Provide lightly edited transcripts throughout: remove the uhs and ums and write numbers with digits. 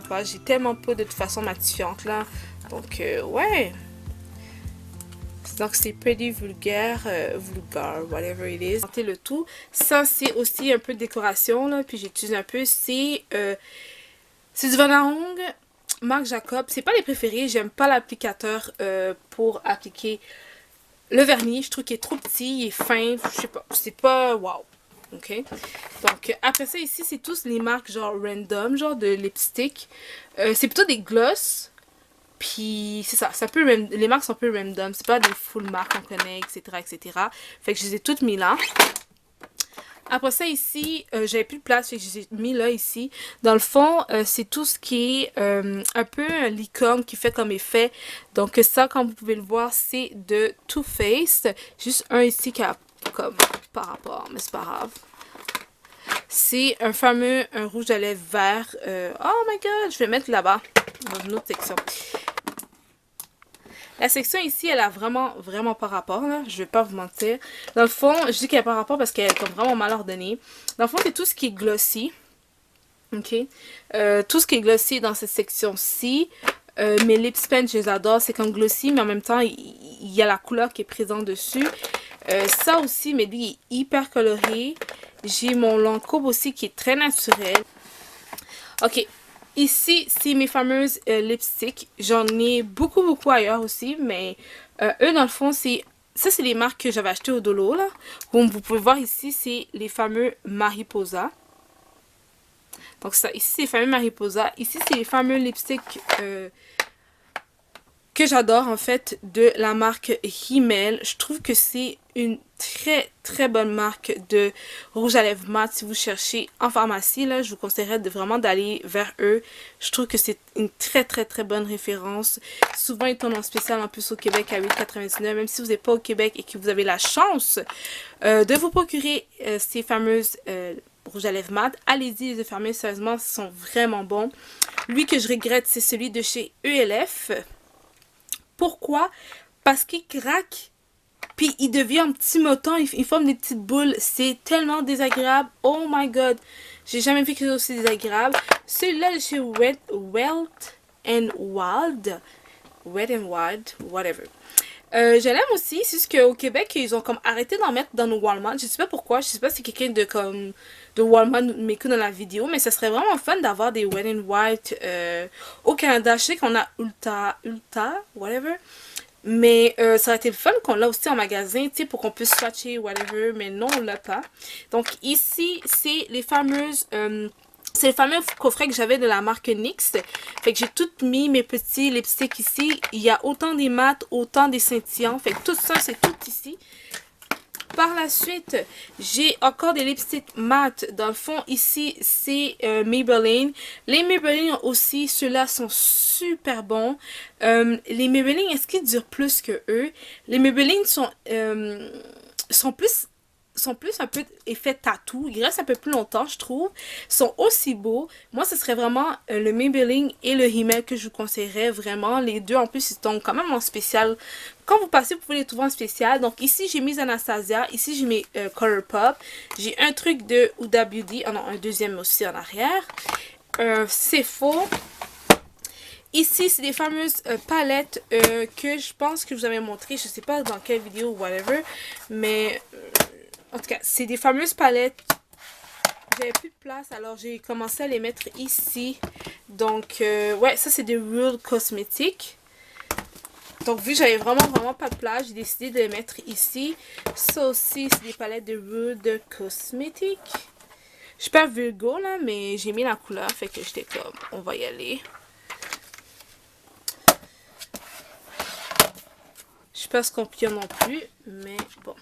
Pas, j'ai tellement pas de toute façon matifiante là. Donc ouais. Donc c'est pretty vulgaire, vulgar, whatever it is. Le tout. Ça c'est aussi un peu de décoration là, puis j'utilise un peu. C'est du Vanahong Marc Jacob. C'est pas les préférés, j'aime pas l'applicateur pour appliquer le vernis. Je trouve qu'il est trop petit, il est fin, je sais pas, c'est pas wow. Ok, donc après ça ici c'est tous les marques genre random, genre de lipstick. C'est plutôt des gloss. Puis c'est ça, les marques sont un peu random. C'est pas des full marques qu'on connaît, etc., etc. Fait que je les ai toutes mis là. Après ça ici, j'avais plus de place, fait que je les ai mis là ici. Dans le fond, c'est tout ce qui est un peu un licorne qui fait comme effet. Donc ça, comme vous pouvez le voir, c'est de Too Faced. Juste un ici qui a comme par rapport, mais c'est pas grave. C'est un fameux rouge à lèvres vert. Oh my god, je vais mettre là-bas, dans une autre section. La section ici, elle a vraiment pas rapport, là. Je vais pas vous mentir. Dans le fond, je dis qu'elle a pas rapport parce qu'elle est comme vraiment mal ordonnée. Dans le fond, c'est tout ce qui est glossy. Ok? Tout ce qui est glossy dans cette section-ci. Mes lip pen, je les adore. C'est comme glossy, mais en même temps, il y a la couleur qui est présente dessus. Ça aussi, mais lui, il est hyper coloré. J'ai mon Lancôme aussi qui est très naturel. Ok. Ici, c'est mes fameuses lipsticks. J'en ai beaucoup ailleurs aussi, mais eux, dans le fond, c'est... Ça, c'est les marques que j'avais achetées au Dolo, là. Comme vous pouvez voir ici, c'est les fameux Mariposa. Donc ça, ici, c'est les fameux Mariposa. Ici, c'est les fameux lipsticks que j'adore, en fait, de la marque Rimmel. Je trouve que c'est une très bonne marque de rouge à lèvres mat. Si vous cherchez en pharmacie, là, je vous conseillerais vraiment d'aller vers eux. Je trouve que c'est une très bonne référence. Souvent, ils tournent en spécial en plus au Québec à 8,99. Même si vous n'êtes pas au Québec et que vous avez la chance de vous procurer ces fameuses rouge à lèvres mat, allez-y, les fermer, sérieusement, ils sont vraiment bons. Lui que je regrette, c'est celui de chez ELF. Pourquoi? Parce qu'il craque, puis il devient un petit moton, il forme des petites boules. C'est tellement désagréable. Oh my god. J'ai jamais vu quelque chose aussi désagréable. Celui-là de chez Wet n Wild. Wet n Wild, whatever. Je l'aime aussi, c'est juste qu'au Québec, ils ont comme arrêté d'en mettre dans nos Walmart. Je sais pas pourquoi, je sais pas si quelqu'un de Walmart m'écoute dans la vidéo, mais ça serait vraiment fun d'avoir des Wet n Wild au Canada. Je sais qu'on a Ulta, whatever. Mais ça aurait été le fun qu'on l'a aussi en magasin, tu sais, pour qu'on puisse swatcher, whatever, mais non, on l'a pas. Donc ici, c'est les fameuses... c'est le fameux coffret que j'avais de la marque NYX. Fait que j'ai tout mis mes petits lipsticks ici. Il y a autant des mats, autant des scintillants. Fait que tout ça, c'est tout ici. Par la suite, j'ai encore des lipsticks mat. Dans le fond, ici, c'est Maybelline. Les Maybelline aussi, ceux-là sont super bons. Les Maybelline, est-ce qu'ils durent plus que eux? Les Maybelline sont plus un peu effet tatou. Ils restent un peu plus longtemps, je trouve. Ils sont aussi beaux. Moi, ce serait vraiment le Maybelline et le Rimmel que je vous conseillerais vraiment. Les deux, en plus, ils sont quand même en spécial. Quand vous passez, vous pouvez les trouver en spécial. Donc ici, j'ai mis Anastasia. Ici, j'ai mis Colourpop. J'ai un truc de Huda Beauty. Oh non, un deuxième aussi en arrière. C'est faux. Ici, c'est des fameuses palettes que je pense que je vous avais montré. Je sais pas dans quelle vidéo ou whatever. Mais... en tout cas, c'est des fameuses palettes. J'avais plus de place, alors j'ai commencé à les mettre ici. Donc, ouais, ça c'est des Real Cosmetics. Donc, vu que j'avais vraiment pas de place, j'ai décidé de les mettre ici. Ça aussi, c'est des palettes de Real Cosmetics. Je suis pas Virgo, là, mais j'ai mis la couleur, fait que j'étais comme, on va y aller. Je suis pas Scorpion non plus, mais bon.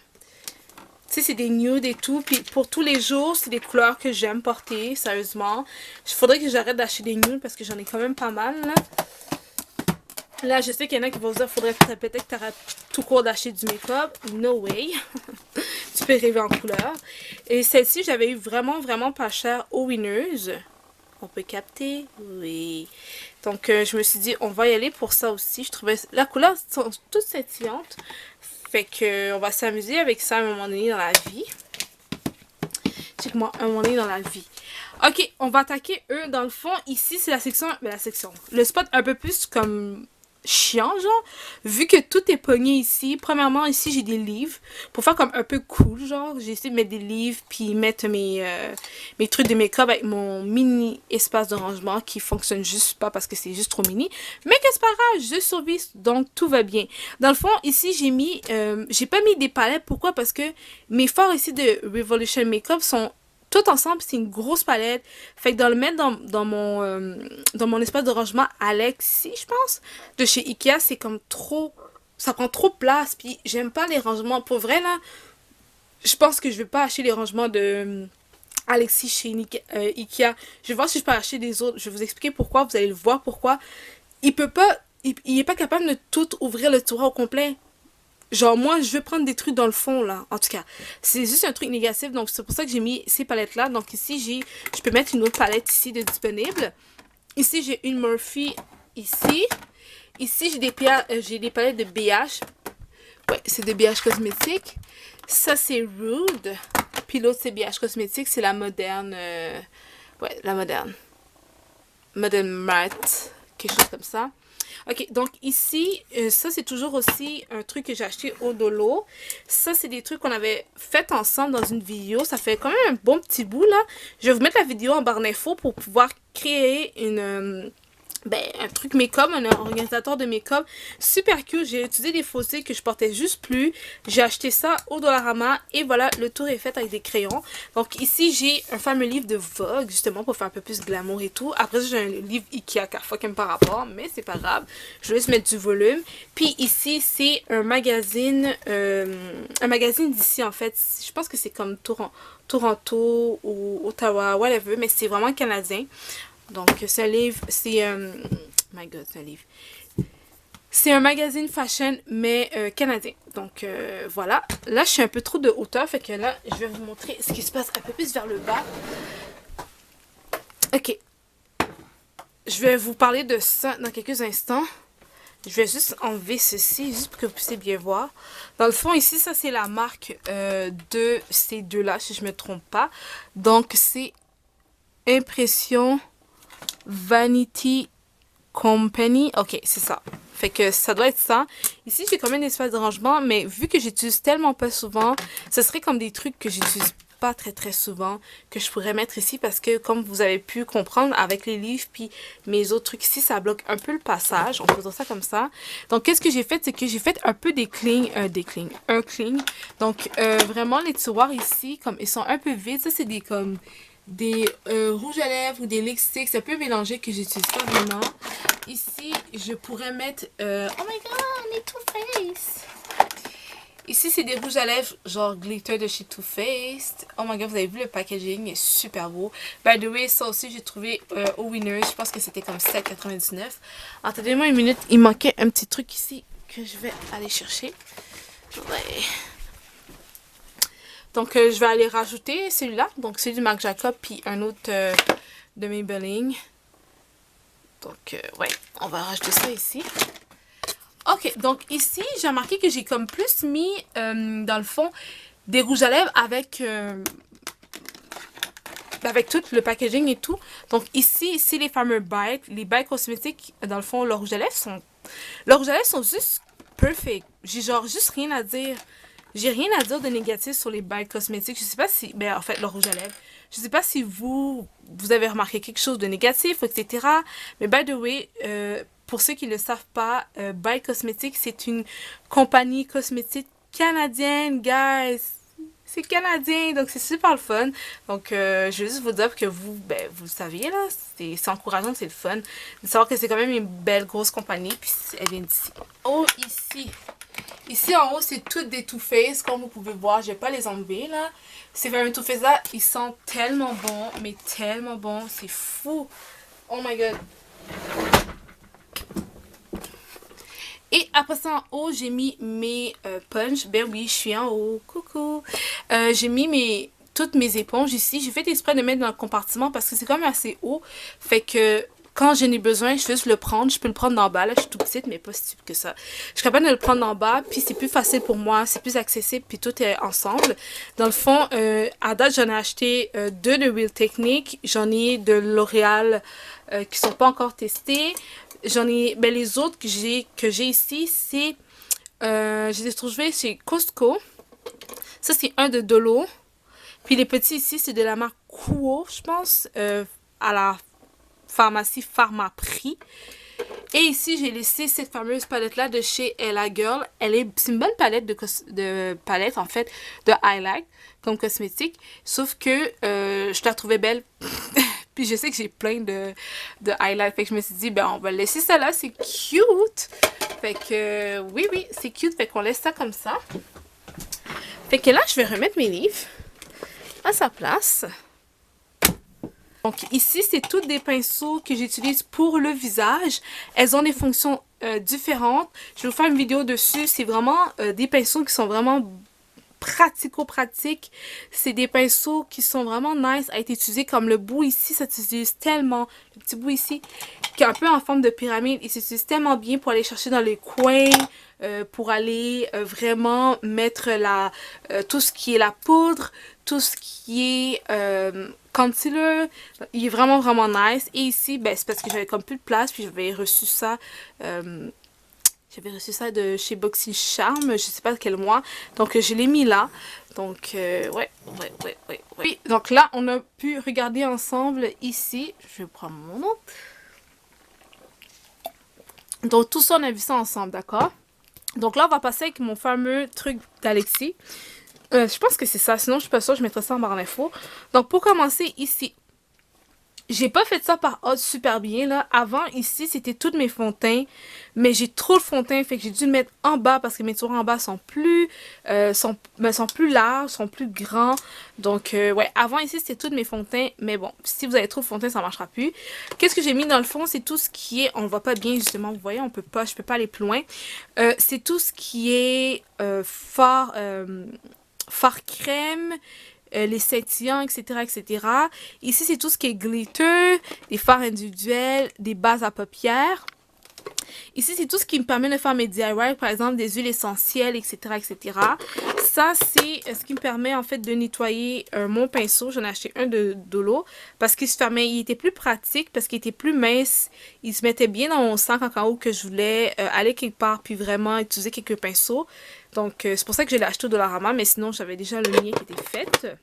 Tu sais, c'est des nudes et tout. Puis pour tous les jours, c'est des couleurs que j'aime porter, sérieusement. Il faudrait que j'arrête d'acheter des nudes parce que j'en ai quand même pas mal, là. Là, je sais qu'il y en a qui vont se dire, faudrait peut-être que tu arrêtes tout court d'acheter du make-up. No way. Tu peux rêver en couleur. Et celle-ci, j'avais eu vraiment pas cher au Winners. On peut capter? Oui. Donc, je me suis dit, on va y aller pour ça aussi. Je trouvais la couleur sont toutes scintillantes. Fait que on va s'amuser avec ça à un moment donné dans la vie. Check-moi, un moment donné dans la vie. Ok, on va attaquer eux. Dans le fond, ici, c'est la section. Le spot un peu plus comme chiant, genre. Vu que tout est pogné ici. Premièrement, ici, j'ai des livres. Pour faire comme un peu cool, genre. J'ai essayé de mettre des livres, puis mettre mes trucs de make-up avec mon mini espace de rangement qui fonctionne juste pas parce que c'est juste trop mini. Mais que c'est pas grave, je survis, donc tout va bien. Dans le fond, ici, j'ai pas mis des palettes. Pourquoi? Parce que mes fards ici de Revolution Makeup sont tout ensemble, c'est une grosse palette. Fait que dans le mettre dans mon espace de rangement Alexis, je pense, de chez Ikea, c'est comme trop. Ça prend trop de place. Puis j'aime pas les rangements. Pour vrai, là, je pense que je vais pas acheter les rangements de Alexis chez Ikea. Je vais voir si je peux acheter des autres. Je vais vous expliquer pourquoi. Vous allez le voir pourquoi. Il peut pas. Il est pas capable de tout ouvrir le tiroir au complet. Genre, moi, je veux prendre des trucs dans le fond, là. En tout cas, c'est juste un truc négatif. Donc, c'est pour ça que j'ai mis ces palettes-là. Donc, ici, je peux mettre une autre palette ici de disponible. Ici, j'ai une Murphy ici. Ici, j'ai des palettes de BH. Ouais, c'est de BH Cosmétiques. Ça, c'est Rude. Puis l'autre, c'est BH Cosmétiques. C'est la moderne. Ouais, la moderne. Modern Matte. Quelque chose comme ça. Ok, donc ici, ça c'est toujours aussi un truc que j'ai acheté au Dolo. Ça c'est des trucs qu'on avait fait ensemble dans une vidéo. Ça fait quand même un bon petit bout là. Je vais vous mettre la vidéo en barre d'infos pour pouvoir créer un truc make-up, un organisateur de make-up super cute. J'ai utilisé des fossiles que je portais juste plus. J'ai acheté ça au Dollarama et voilà, le tour est fait avec des crayons. Donc ici, j'ai un fameux livre de Vogue justement pour faire un peu plus glamour et tout. Après, j'ai un livre Ikea car fucking par rapport, mais c'est pas grave. Je vais juste mettre du volume. Puis ici, c'est un magazine d'ici en fait. Je pense que c'est comme Toronto ou Ottawa, whatever, mais c'est vraiment canadien. Donc, ce livre, my God, ce livre. C'est un magazine fashion, mais canadien. Donc, voilà. Là, je suis un peu trop de hauteur, fait que là, je vais vous montrer ce qui se passe un peu plus vers le bas. Ok. Je vais vous parler de ça dans quelques instants. Je vais juste enlever ceci, juste pour que vous puissiez bien voir. Dans le fond, ici, ça, c'est la marque de ces deux-là, si je ne me trompe pas. Donc, c'est Impression Vanity Company. Ok, c'est ça. Fait que ça doit être ça. Ici, j'ai quand même un espace de rangement, mais vu que j'utilise tellement pas souvent, ce serait comme des trucs que j'utilise pas très très souvent que je pourrais mettre ici parce que comme vous avez pu comprendre avec les livres puis mes autres trucs ici, ça bloque un peu le passage. On peut dire ça comme ça. Donc, qu'est-ce que j'ai fait? C'est que j'ai fait un peu un cling. Donc, vraiment, les tiroirs ici, comme ils sont un peu vides, ça c'est des rouges à lèvres ou des lipsticks, c'est un peu mélangé que j'utilise pas vraiment. Ici, je pourrais mettre... oh my god, les Too Faced! Ici, c'est des rouges à lèvres genre glitter de chez Too Faced. Oh my god, vous avez vu le packaging, il est super beau. By the way, ça aussi, j'ai trouvé au Winners. Je pense que c'était comme 7,99. Attendez-moi une minute, il manquait un petit truc ici que je vais aller chercher. Ouais. Donc, je vais aller rajouter celui-là. Donc, celui du Marc Jacob, puis un autre de Maybelline. Donc, ouais, on va rajouter ça ici. Ok, donc ici, j'ai remarqué que j'ai comme plus mis, dans le fond, des rouges à lèvres avec tout le packaging et tout. Donc, ici, c'est les fameux Bite. Les Bite cosmétiques, dans le fond, leurs rouges à lèvres sont juste perfect. J'ai genre juste rien à dire. J'ai rien à dire de négatif sur les bagues cosmétiques. Je sais pas si... Ben, en fait, le rouge à lèvres. Je sais pas si vous avez remarqué quelque chose de négatif, etc. Mais by the way, pour ceux qui ne le savent pas, Bite Cosmetics, c'est une compagnie cosmétique canadienne, guys. C'est canadien, donc c'est super le fun. Donc, je vais juste vous dire que vous le saviez, là. C'est encourageant, c'est le fun. De savoir que c'est quand même une belle grosse compagnie, puis elle vient d'ici. Oh, ici. Ici, en haut, c'est toutes des Too Faced, comme vous pouvez voir. Je vais pas les enlever, là. Ces fameux Too Faced là, ils sont tellement bons, mais tellement bons. C'est fou. Oh my god. Et après ça, en haut, j'ai mis mes punch. Ben oui, je suis en haut. Coucou. J'ai mis toutes mes éponges ici. J'ai fait exprès de mettre dans le compartiment parce que c'est quand même assez haut. Fait que quand j'en ai besoin, je vais juste le prendre. Je peux le prendre d'en bas, là, je suis tout petite, mais pas si petite que ça. Je suis capable de le prendre d'en bas, puis c'est plus facile pour moi, c'est plus accessible, puis tout est ensemble. Dans le fond, à date, j'en ai acheté deux de Real Technique. J'en ai de L'Oréal qui sont pas encore testés. J'en ai, ben les autres que j'ai ici, c'est, je les ai trouvés chez Costco. Ça, c'est un de Dolo. Puis les petits ici, c'est de la marque Kuo, je pense, à la pharmacie Pharmaprix. Et ici, j'ai laissé cette fameuse palette-là de chez Ella Girl. C'est une bonne palette de palette, en fait, de highlight comme cosmétique. Sauf que je la trouvais belle. Puis je sais que j'ai plein de highlights. Fait que je me suis dit, ben on va laisser ça là, c'est cute. Fait que oui, c'est cute. Fait qu'on laisse ça comme ça. Fait que là, je vais remettre mes livres à sa place. Donc ici, c'est toutes des pinceaux que j'utilise pour le visage. Elles ont des fonctions différentes. Je vais vous faire une vidéo dessus. C'est vraiment des pinceaux qui sont vraiment pratico-pratiques. C'est des pinceaux qui sont vraiment nice à être utilisés, comme le bout ici, ça s'utilise tellement. Le petit bout ici, qui est un peu en forme de pyramide, il s'utilise tellement bien pour aller chercher dans les coins, pour aller vraiment mettre tout ce qui est la poudre, tout ce qui est concealer. Il est vraiment vraiment nice. Et ici, ben, c'est parce que j'avais comme plus de place, puis j'avais reçu ça de chez Boxy Charm, je sais pas quel mois. Donc je l'ai mis là. Donc ouais. Oui, donc là on a pu regarder ensemble ici. Je vais prendre mon nom. Donc tout ça on a vu ça ensemble, d'accord? Donc là on va passer avec mon fameux truc d'Alexis. Je pense que c'est ça, sinon je suis pas sûre, je mettrai ça en barre d'infos. Donc pour commencer ici, j'ai pas fait ça par ordre super bien là. Avant ici c'était tous mes fonds de teint, mais j'ai trop de fond de teint, fait que j'ai dû le mettre en bas parce que mes tiroirs en bas sont plus plus larges, sont plus grands. Donc ouais, avant ici c'était tous mes fonds de teint, mais bon, si vous avez trop de fond de teint ça marchera plus. Qu'est-ce que j'ai mis dans le fond? C'est tout ce qui est, on le voit pas bien justement, vous voyez, je peux pas aller plus loin. C'est tout ce qui est fard crème, les scintillants, etc. Ici, c'est tout ce qui est glitter, des fards individuels, des bases à paupières. Ici, c'est tout ce qui me permet de faire mes DIY, par exemple des huiles essentielles, etc. Ça, c'est ce qui me permet en fait de nettoyer mon pinceau. J'en ai acheté un de Dolo parce qu'il se fermait, il était plus pratique, parce qu'il était plus mince. Il se mettait bien dans mon sac en haut que je voulais aller quelque part puis vraiment utiliser quelques pinceaux. Donc, c'est pour ça que je l'ai acheté au Dollarama, mais sinon, j'avais déjà le mien qui était fait.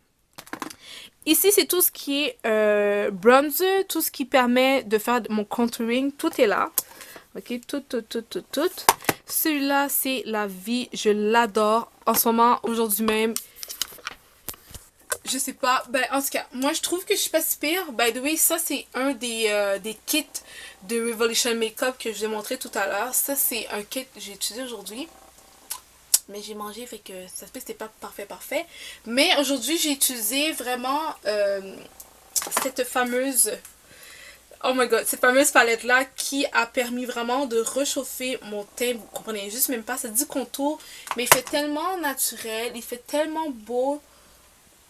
Ici, c'est tout ce qui est bronzer, tout ce qui permet de faire mon contouring. Tout est là. Ok, tout. Celui-là, c'est la vie. Je l'adore. En ce moment, aujourd'hui même, je sais pas. Ben, en tout cas, moi, je trouve que je suis pas si pire. By the way, ça, c'est un des kits de Revolution Makeup que je vous ai montré tout à l'heure. Ça, c'est un kit que j'ai utilisé aujourd'hui. Mais j'ai mangé, fait que ça se peut que c'était pas parfait. Mais aujourd'hui, j'ai utilisé vraiment cette fameuse... Oh my god, cette fameuse palette-là qui a permis vraiment de réchauffer mon teint. Vous comprenez juste même pas, ça dit contour. Mais il fait tellement naturel, il fait tellement beau.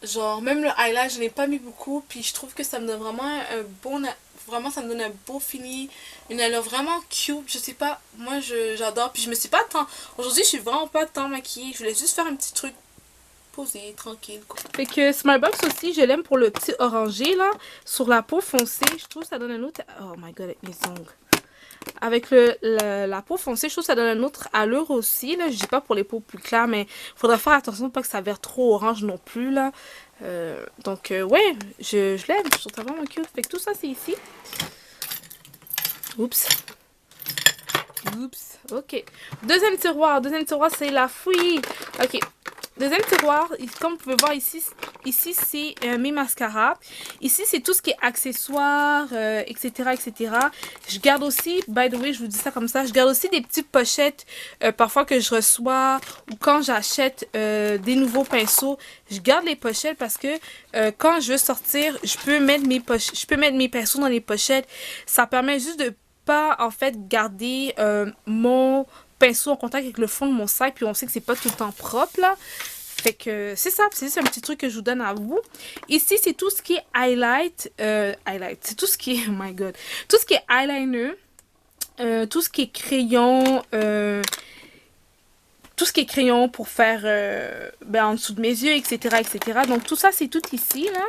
Genre, même le highlight, je n'ai pas mis beaucoup. Puis je trouve que ça me donne vraiment un bon... Vraiment, ça me donne un beau fini. Une allure vraiment cute. Je sais pas, moi j'adore. Puis je me suis pas tant... Aujourd'hui, je suis vraiment pas tant maquillée. Je voulais juste faire un petit truc posé, tranquille, quoi. Fait que Smartbox aussi, je l'aime pour le petit orangé, là. Sur la peau foncée, je trouve que ça donne un autre... Oh my god, avec mes ongles. Avec la peau foncée, je trouve que ça donne un autre allure aussi, là. Je dis pas pour les peaux plus claires, mais faudrait faire attention pas que ça vire trop orange non plus, là. Donc, ouais, je l'aime. Je trouve ça vraiment cute. Fait que tout ça, c'est ici. Oups. Ok. Deuxième tiroir, c'est la fouille. Ok. Deuxième tiroir, comme vous pouvez voir ici c'est mes mascaras. Ici, c'est tout ce qui est accessoires, etc. Je garde aussi, by the way, je vous dis ça comme ça, je garde aussi des petites pochettes parfois que je reçois ou quand j'achète des nouveaux pinceaux. Je garde les pochettes parce que quand je veux sortir, je peux mettre mes pinceaux dans les pochettes. Ça permet juste de pas, en fait, garder mon pinceau en contact avec le fond de mon sac, puis on sait que c'est pas tout le temps propre, là. Fait que c'est ça, c'est un petit truc que je vous donne à vous. Ici, c'est tout ce qui est highlight, c'est tout ce qui est, oh my god, tout ce qui est eyeliner, tout ce qui est crayon, tout ce qui est crayon pour faire en dessous de mes yeux, etc., etc. Donc tout ça, c'est tout ici, là.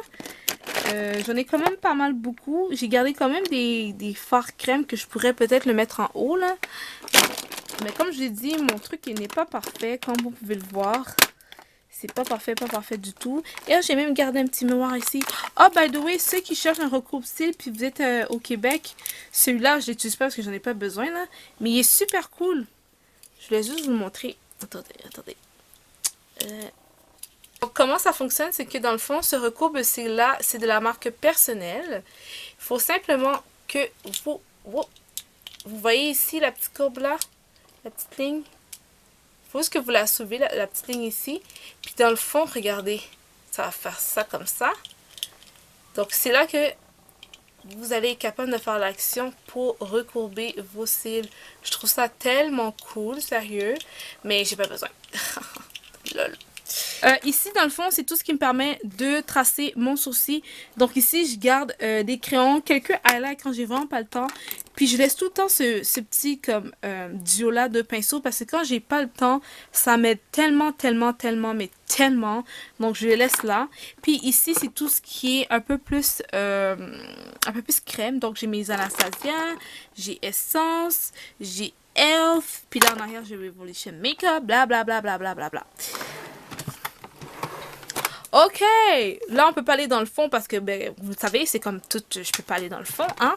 J'en ai quand même pas mal beaucoup. J'ai gardé quand même des fards crème que je pourrais peut-être le mettre en haut, là. Mais comme je l'ai dit, mon truc il n'est pas parfait, comme vous pouvez le voir. C'est pas parfait du tout. Et j'ai même gardé un petit mémoire ici. Ah, by the way, ceux qui cherchent un recoupe-cils puis vous êtes au Québec, celui-là, je l'utilise pas parce que j'en ai pas besoin, là. Mais il est super cool. Je voulais juste vous le montrer. Attendez. Donc, comment ça fonctionne, c'est que dans le fond, ce recourbe-cils là, c'est de la marque Personnelle. Il faut simplement que vous voyez ici la petite courbe là, la petite ligne. Il faut juste que vous la soulevez, la petite ligne ici. Puis dans le fond, regardez, ça va faire ça comme ça. Donc c'est là que vous allez être capable de faire l'action pour recourber vos cils. Je trouve ça tellement cool, sérieux. Mais j'ai pas besoin. Lol. Ici, dans le fond, c'est tout ce qui me permet de tracer mon sourcil. Donc ici, je garde des crayons, quelques highlights quand j'ai vraiment pas le temps. Puis je laisse tout le temps ce petit comme duo-là de pinceau parce que quand j'ai pas le temps, ça m'aide tellement. Donc je les laisse là. Puis ici, c'est tout ce qui est un peu plus crème. Donc j'ai mes Anastasia, j'ai Essence, j'ai Elf. Puis là en arrière, j'ai Revolution Makeup, blablabla. Ok, là on peut pas aller dans le fond parce que ben, vous savez c'est comme tout, je peux pas aller dans le fond, hein.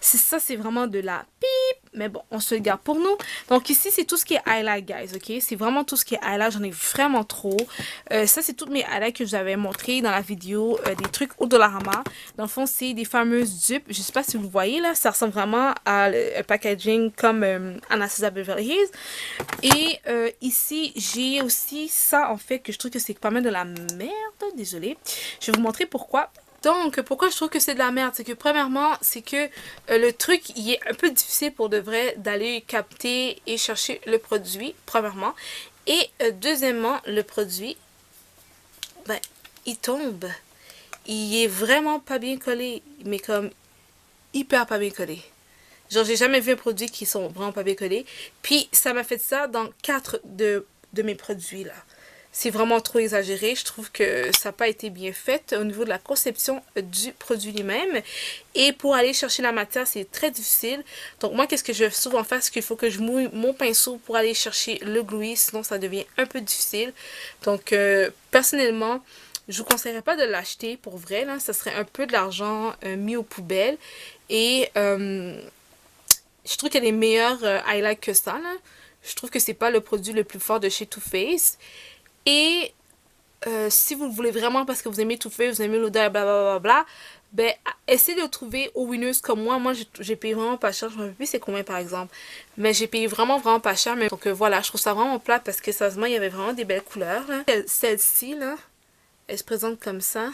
Ça c'est vraiment de la pipe, mais bon on se le garde pour nous. Donc ici c'est tout ce qui est highlight guys, ok, c'est vraiment tout ce qui est highlight, j'en ai vraiment trop. Ça c'est toutes mes highlights que je vous avais montré dans la vidéo, des trucs au Dollarama. Dans le fond c'est des fameuses dupes, je sais pas si vous voyez là, ça ressemble vraiment à un packaging comme Anastasia Beverly Hills. Et ici j'ai aussi ça en fait que je trouve que c'est pas mal de la merde, désolée. Je vais vous montrer pourquoi. Donc, pourquoi je trouve que c'est de la merde? C'est que, premièrement, c'est que le truc, il est un peu difficile pour de vrai d'aller capter et chercher le produit, premièrement. Et deuxièmement, le produit, ben, il tombe. Il est vraiment pas bien collé, mais comme hyper pas bien collé. Genre, j'ai jamais vu un produit qui sont vraiment pas bien collés. Puis, ça m'a fait ça dans 4 de mes produits, là. C'est vraiment trop exagéré. Je trouve que ça n'a pas été bien fait au niveau de la conception du produit lui-même. Et pour aller chercher la matière, c'est très difficile. Donc moi, qu'est-ce que je vais souvent faire? C'est qu'il faut que je mouille mon pinceau pour aller chercher le gluey. Sinon, ça devient un peu difficile. Donc, personnellement, je vous conseillerais pas de l'acheter pour vrai. Là, ça serait un peu de l'argent mis aux poubelles. Et je trouve qu'il y a des meilleurs highlights que ça. Là. Je trouve que c'est pas le produit le plus fort de chez Too Faced. Et si vous le voulez vraiment parce que vous aimez Too Faced, vous aimez l'odeur, blablabla, ben essayez de le trouver au Winners comme moi. Moi, j'ai payé vraiment pas cher. Je me rappelle plus c'est combien par exemple. Mais j'ai payé vraiment pas cher. Mais donc voilà, je trouve ça vraiment plat parce que sérieusement, il y avait vraiment des belles couleurs. Celle-ci, là, elle se présente comme ça.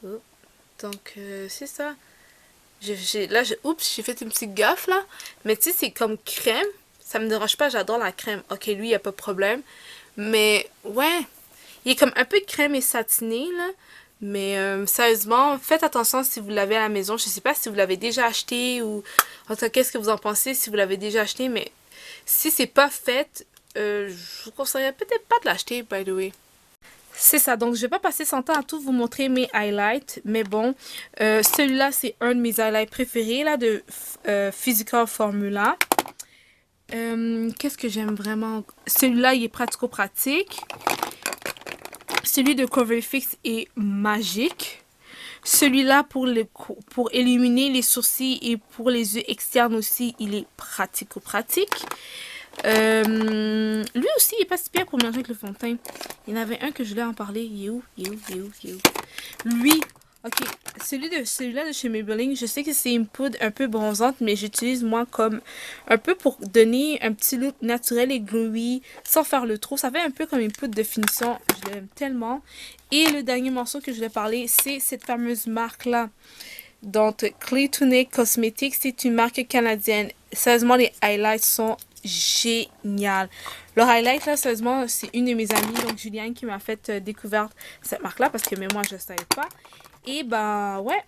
Oh. Donc c'est ça. Oups, j'ai fait une petite gaffe là. Mais tu sais, c'est comme crème. Ça me dérange pas, j'adore la crème. Ok, lui, il n'y a pas de problème. Mais, ouais. Il est comme un peu crème et satiné, là. Mais, sérieusement, faites attention si vous l'avez à la maison. Je sais pas si vous l'avez déjà acheté ou... En tout cas, qu'est-ce que vous en pensez si vous l'avez déjà acheté. Mais, si c'est pas fait, je vous conseillerais peut-être pas de l'acheter, by the way. C'est ça, donc je vais pas passer son temps à tout vous montrer mes highlights, mais bon, celui-là c'est un de mes highlights préférés là de Physical Formula. Qu'est-ce que j'aime vraiment? Celui-là, il est pratico-pratique. Celui de Coverfix est magique. Celui-là, pour éliminer les sourcils et pour les yeux externes aussi, il est pratico-pratique. Lui aussi, il est pas si pire pour mélanger avec le fond de teint. Il y en avait un que je voulais en parler. Il est où? Lui, ok, celui-là de chez Maybelline, je sais que c'est une poudre un peu bronzante, mais j'utilise moi comme un peu pour donner un petit look naturel et glowy, sans faire le trop. Ça fait un peu comme une poudre de finition, je l'aime tellement. Et le dernier morceau que je voulais parler, c'est cette fameuse marque-là. Donc, Clay Tunic Cosmetics, c'est une marque canadienne. Sérieusement, les highlights sont géniaux. Le highlight, là, sérieusement, c'est une de mes amies, donc Juliane, qui m'a fait découvrir cette marque-là, parce que même moi, je ne savais pas. Et ben, ouais.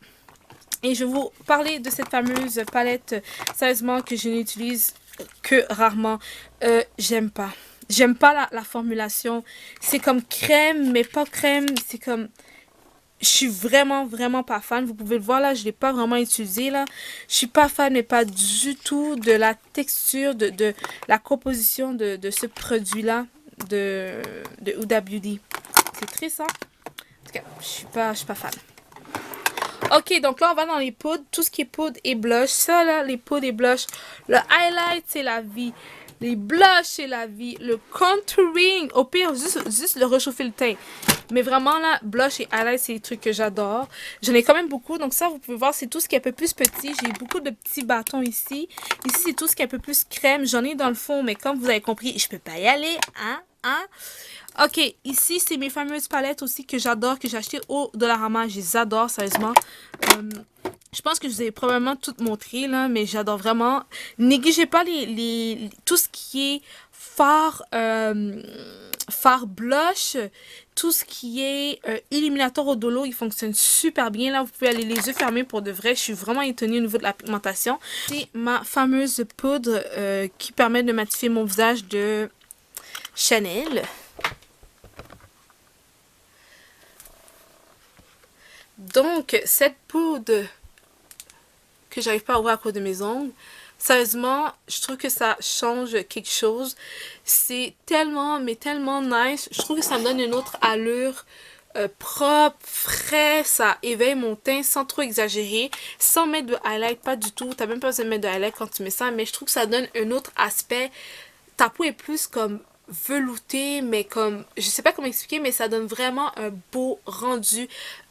Et je vais vous parler de cette fameuse palette, sérieusement, que je n'utilise que rarement. J'aime pas. J'aime pas la formulation. C'est comme crème, mais pas crème. C'est comme... Je suis vraiment, vraiment pas fan. Vous pouvez le voir là, je l'ai pas vraiment utilisé là. Je suis pas fan, mais pas du tout de la texture, de la composition de ce produit-là de Huda Beauty. C'est triste, hein? En tout cas, je suis pas fan. Ok, donc là, on va dans les poudres. Tout ce qui est poudre et blush. Ça, là, les poudres et blush. Le highlight, c'est la vie. Les blushs, c'est la vie. Le contouring, au pire, juste le réchauffer le teint. Mais vraiment, là, blush et highlight, c'est des trucs que j'adore. J'en ai quand même beaucoup. Donc ça, vous pouvez voir, c'est tout ce qui est un peu plus petit. J'ai beaucoup de petits bâtons ici. Ici, c'est tout ce qui est un peu plus crème. J'en ai dans le fond, mais comme vous avez compris, je peux pas y aller. Hein? Ok, ici, c'est mes fameuses palettes aussi que j'adore, que j'ai achetées au Dollarama. Je les adore, sérieusement. Je pense que je vous ai probablement toutes montré, là, mais j'adore vraiment. Négligez pas tout ce qui est fard blush, tout ce qui est illuminateur au dolo, il fonctionne super bien. Là, vous pouvez aller les yeux fermés pour de vrai. Je suis vraiment étonnée au niveau de la pigmentation. C'est ma fameuse poudre qui permet de matifier mon visage de Chanel. Donc, cette poudre que j'arrive pas à ouvrir à cause de mes ongles, sérieusement, je trouve que ça change quelque chose. C'est tellement, mais tellement nice. Je trouve que ça me donne une autre allure propre, frais. Ça éveille mon teint sans trop exagérer. Sans mettre de highlight, pas du tout. T'as même pas besoin de mettre de highlight quand tu mets ça. Mais je trouve que ça donne un autre aspect. Ta peau est plus comme velouté, mais comme, je sais pas comment expliquer, mais ça donne vraiment un beau rendu,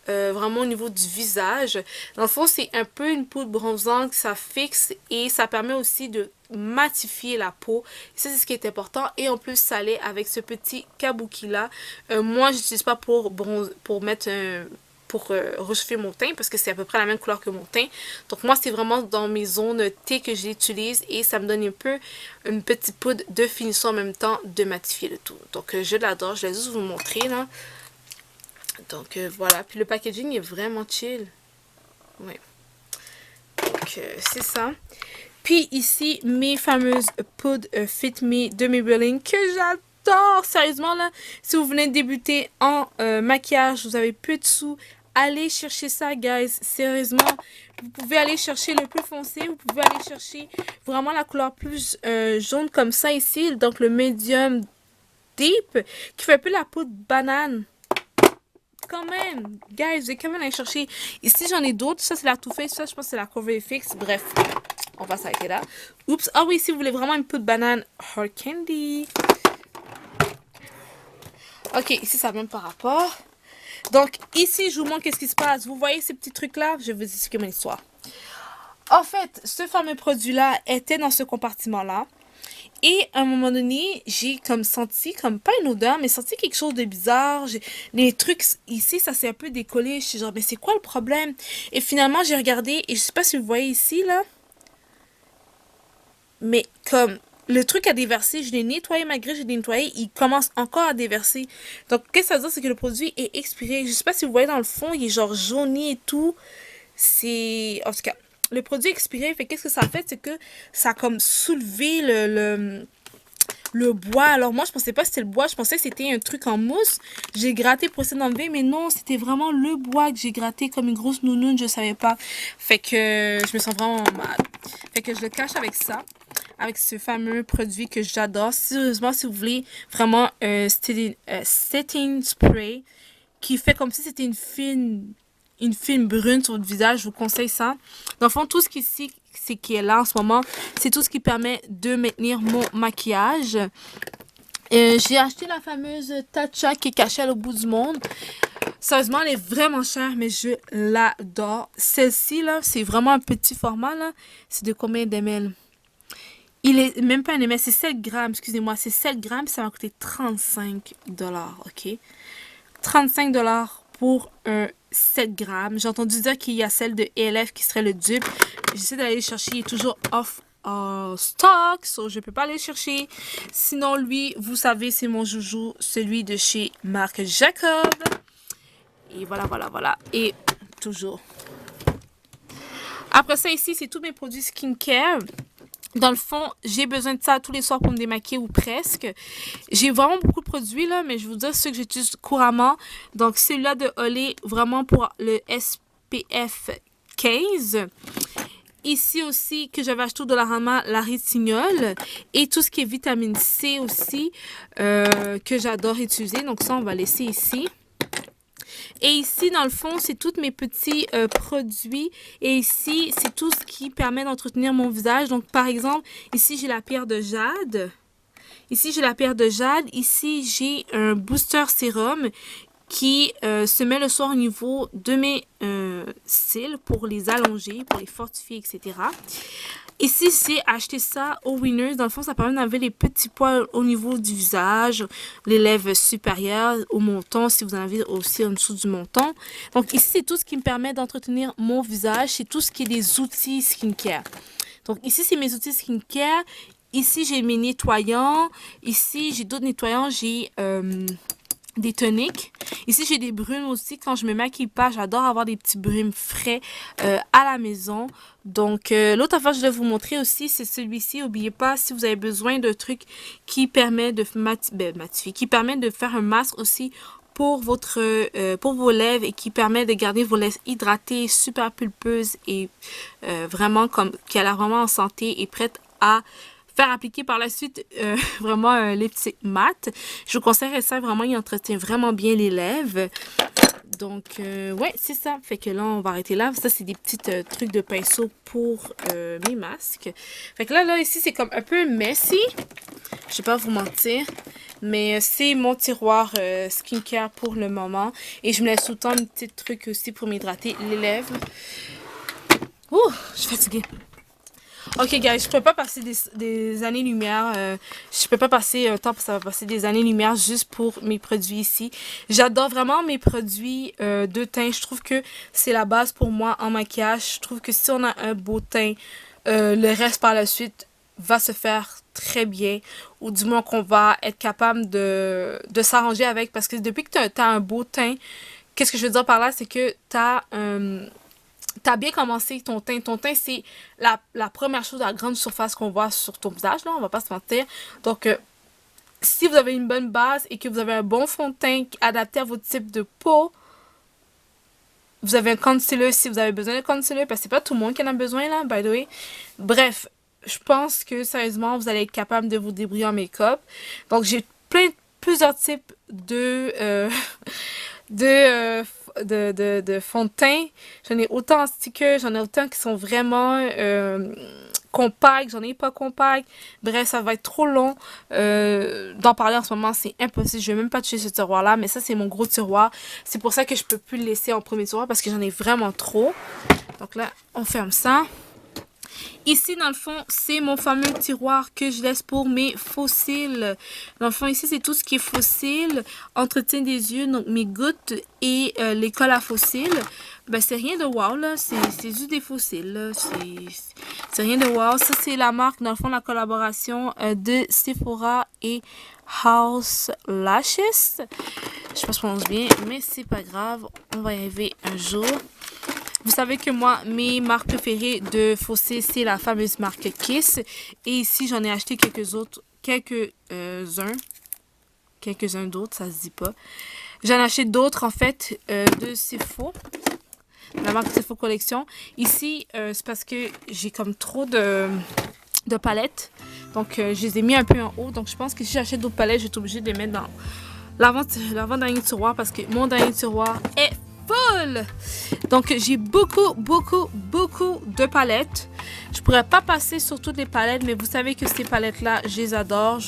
vraiment au niveau du visage. Dans le fond, c'est un peu une poudre bronzante, ça fixe et ça permet aussi de matifier la peau. Ça, c'est ce qui est important. Et en plus, ça l'est avec ce petit kabuki là. Moi, j'utilise pas pour mettre un pour réchauffer mon teint parce que c'est à peu près la même couleur que mon teint. Donc moi, c'est vraiment dans mes zones T que je l'utilise et ça me donne un peu une petite poudre de finition en même temps de matifier le tout. Donc je l'adore, je vais juste vous montrer là. Donc voilà, puis le packaging est vraiment chill. Ouais. Donc c'est ça. Puis ici, mes fameuses poudres Fit Me de Maybelline que j'adore. Sérieusement là, si vous venez de débuter en maquillage, vous avez peu de sous, allez chercher ça, guys. Sérieusement, vous pouvez aller chercher le plus foncé. Vous pouvez aller chercher vraiment la couleur plus jaune comme ça ici. Donc, le medium deep qui fait un peu la poudre banane. Quand même, guys, j'ai quand même aller chercher. Ici, j'en ai d'autres. Ça, c'est la Too Faced. Ça, je pense que c'est la Cover FX. Bref, on va s'arrêter là. Oups. Ah oui, si vous voulez vraiment une poudre banane, Hard Candy. Ok, ici, ça n'a même pas rapport. Donc, ici, je vous montre qu'est-ce qui se passe. Vous voyez ces petits trucs-là? Je vais vous expliquer mon histoire. En fait, ce fameux produit-là était dans ce compartiment-là. Et à un moment donné, j'ai comme senti, comme pas une odeur, mais senti quelque chose de bizarre. Les trucs ici, ça s'est un peu décollé. Je suis genre, mais c'est quoi le problème? Et finalement, j'ai regardé, et je sais pas si vous voyez ici, là. Mais comme le truc a déversé, je l'ai nettoyé malgré je l'ai nettoyé, il commence encore à déverser. Donc, qu'est-ce que ça veut dire? C'est que le produit est expiré. Je sais pas si vous voyez dans le fond, il est genre jauni et tout. C'est... En tout cas, le produit est expiré. Fait qu'est-ce que ça fait? C'est que ça a comme soulevé le bois. Alors moi, je pensais pas que c'était le bois. Je pensais que c'était un truc en mousse. J'ai gratté pour essayer d'enlever. Mais non, c'était vraiment le bois que j'ai gratté comme une grosse nounoune. Je savais pas. Fait que je me sens vraiment mal. Fait que je le cache avec ça. Avec ce fameux produit que j'adore. Sérieusement, si vous voulez vraiment un setting spray qui fait comme si c'était une fine brune sur votre visage, je vous conseille ça. Dans le fond, tout ce qui est là en ce moment, c'est tout ce qui permet de maintenir mon maquillage. J'ai acheté la fameuse Tatcha qui est cachée à l'autre bout du monde. Sérieusement, elle est vraiment chère, mais je l'adore. Celle-ci, là, c'est vraiment un petit format, là. C'est de combien d'ml? Il est même pas un ml, c'est 7 grammes, excusez-moi. C'est 7 grammes, ça m'a coûté 35 $, ok? 35 $ pour un 7 grammes. J'ai entendu dire qu'il y a celle de ELF qui serait le dupe. J'essaie d'aller chercher, il est toujours off en stock, so je peux pas aller chercher. Sinon, lui, vous savez, c'est mon joujou, celui de chez Marc Jacob. Et voilà, voilà, voilà. Et toujours. Après ça, ici, c'est tous mes produits skincare. Dans le fond, j'ai besoin de ça tous les soirs pour me démaquiller ou presque. J'ai vraiment beaucoup de produits là, mais je vais vous dire ceux que j'utilise couramment. Donc, celui-là de Olay, vraiment pour le SPF 15. Ici aussi, que j'avais acheté au Dollarama, la rétinol. Et tout ce qui est vitamine C aussi, que j'adore utiliser. Donc ça, on va laisser ici. Et ici, dans le fond, c'est tous mes petits produits. Et ici, c'est tout ce qui permet d'entretenir mon visage. Donc, par exemple, ici, j'ai la pierre de jade. Ici, j'ai la pierre de jade. Ici, j'ai un booster sérum qui se met le soir au niveau de mes cils pour les allonger, pour les fortifier, etc. Ici, j'ai acheté ça au Winners. Dans le fond, ça permet d'enlever les petits poils au niveau du visage, les lèvres supérieures, au menton, si vous en avez aussi en dessous du menton. Donc ici, c'est tout ce qui me permet d'entretenir mon visage. C'est tout ce qui est des outils skincare. Donc ici, c'est mes outils skincare. Ici, j'ai mes nettoyants. Ici, j'ai d'autres nettoyants. J'ai des toniques. Ici, j'ai des brumes aussi. Quand je me maquille pas, j'adore avoir des petits brumes frais à la maison. Donc, l'autre affaire que je vais vous montrer aussi, c'est celui-ci. N'oubliez pas, si vous avez besoin de trucs qui permettent de matifier, qui permettent de faire un masque aussi pour vos lèvres et qui permet de garder vos lèvres hydratées, super pulpeuses et vraiment qui a l'air vraiment en santé et prête à faire appliquer par la suite vraiment un lipstick mat. Je vous conseillerais ça, vraiment, il entretient vraiment bien les lèvres. Donc, ouais, c'est ça. Fait que là, on va arrêter là. Ça, c'est des petits trucs de pinceau pour mes masques. Fait que là, ici, c'est comme un peu messy. Je vais pas vous mentir. Mais c'est mon tiroir skincare pour le moment. Et je me laisse tout le temps un petit truc aussi pour m'hydrater les lèvres. Ouh, je suis fatiguée. Ok, guys, je peux pas passer des années-lumière. Je peux pas passer un temps, ça va passer des années-lumière juste pour mes produits ici. J'adore vraiment mes produits de teint. Je trouve que c'est la base pour moi en maquillage. Je trouve que si on a un beau teint, le reste par la suite va se faire très bien. Ou du moins qu'on va être capable de s'arranger avec. Parce que depuis que tu as un beau teint, qu'est-ce que je veux dire par là, c'est que t'as bien commencé ton teint. Ton teint, c'est la première chose à la grande surface qu'on voit sur ton visage, là, on va pas se mentir. Donc, si vous avez une bonne base et que vous avez un bon fond de teint adapté à votre type de peau, vous avez un concealer si vous avez besoin de concealer, parce que c'est pas tout le monde qui en a besoin, là, by the way. Bref, je pense que, sérieusement, vous allez être capable de vous débrouiller en make-up. Donc, j'ai plusieurs types de fond de teint. J'en ai autant en sticker, j'en ai autant qui sont vraiment compacts, j'en ai pas compacts. Bref, ça va être trop long d'en parler en ce moment, c'est impossible. Je vais même pas toucher ce tiroir-là, mais ça, c'est mon gros tiroir. C'est pour ça que je peux plus le laisser en premier tiroir parce que j'en ai vraiment trop. Donc là, on ferme ça. Ici, dans le fond, c'est mon fameux tiroir que je laisse pour mes fossiles. Dans le fond, ici, c'est tout ce qui est fossile, entretien des yeux, donc mes gouttes et les colles à fossiles. Ben, c'est rien de wow, là. C'est juste des fossiles, là. C'est rien de wow. Ça, c'est la marque, dans le fond, la collaboration de Sephora et House Lashes. Je sais pas si je prononce bien, mais c'est pas grave. On va y arriver un jour. Vous savez que moi, mes marques préférées de fossiles, c'est la fameuse marque Kiss. Et ici, j'en ai acheté quelques-uns d'autres, ça se dit pas. J'en ai acheté d'autres, en fait, de Sephora. La marque Sephora Collection. Ici, c'est parce que j'ai comme trop de palettes. Donc, je les ai mis un peu en haut. Donc, je pense que si j'achète d'autres palettes, je vais être obligée de les mettre dans l'avant-dernier tiroir parce que mon dernier tiroir est full. Donc, j'ai beaucoup de palettes. Je pourrais pas passer sur toutes les palettes, mais vous savez que ces palettes-là, je les adore.